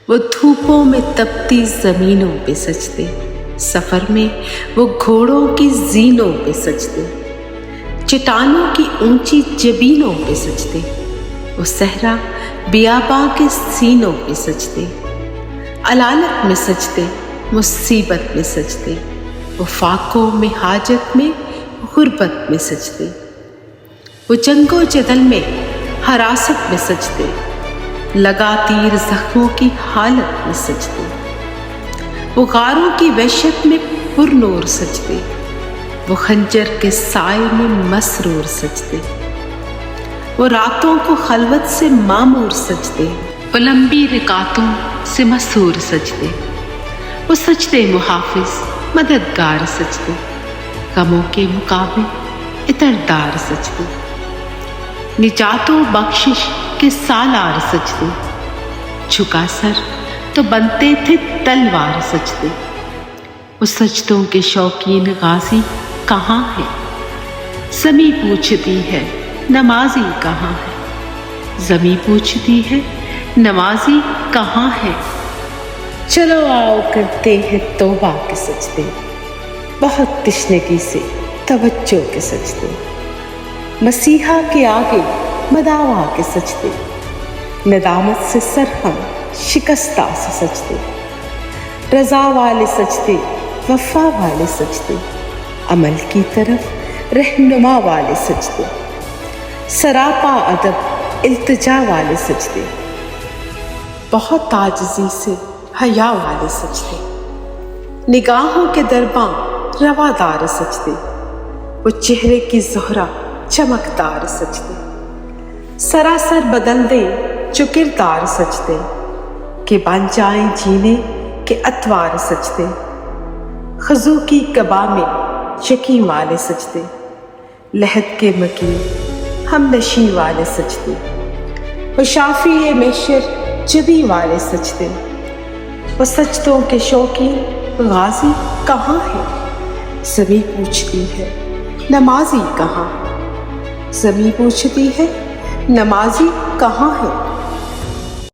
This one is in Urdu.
وہ دھوپوں میں تپتی زمینوں پہ سجدے، سفر میں وہ گھوڑوں کی زینوں پہ سجدے، چٹانوں کی اونچی جبینوں پہ سجدے، وہ صحرا بیاباں کے سینوں پہ سجدے، علالت میں سجدے، مصیبت میں سجدے، وہ فاقوں میں حاجت میں غربت میں سجدے، وہ جنگ و جدل میں حراست میں سجدے، لگا تیر زخموں کی حالت میں سجدے، وہ غاروں کی وحشت میں پر نور سجدے، وہ خنجر کے سائے میں مسرور سجدے، وہ راتوں کو خلوت سے معمور سجدے، وہ لمبی رکعتوں سے مسحور سجدے، وہ سجدے محافظ مددگار سجدے، غموں کے مقابل عطردار سجدے، نجات و بخشش کے سالار سجدے، جھکا سر تو بنتے تھے تلوار سجدے، وہ سجدوں کے شوقین غازی کہاں ہے؟ زمیں پوچھتی ہے نمازی کہاں ہے؟ زمیں پوچھتی ہے نمازی کہاں ہے؟ چلو آؤ کرتے ہیں توبہ کے سجدے، بہت تشنگی سے توجہ کے سجدے، مسیحا کے آگے مداوا کے سجدے، ندامت سے سرہم شکستہ سے سجدے، رضا والے سجدے، وفا والے سجدے، عمل کی طرف رہنما والے سجدے، سراپا ادب التجا والے سجدے، بہت عاجزی سے حیا والے سجدے، نگاہوں کے درباں روادار سجدے، وہ چہرے کی زہرہ چمکدار سجدے، سراسر بدل دے جو کردار سجدے، کہ بن جائیں جینے کے اتوار سجدے، خضو کی قبا میں یقین والے سجدے، لحد کے مکین ہم نشیں والے سجدے، وہ شافی محشر جبی والے سجدے، وہ سجدوں کے شوقین غازی کہاں ہے؟ زمیں پوچھتی ہے نمازی کہاں ہے؟ زمیں پوچھتی ہے نمازی کہاں ہے؟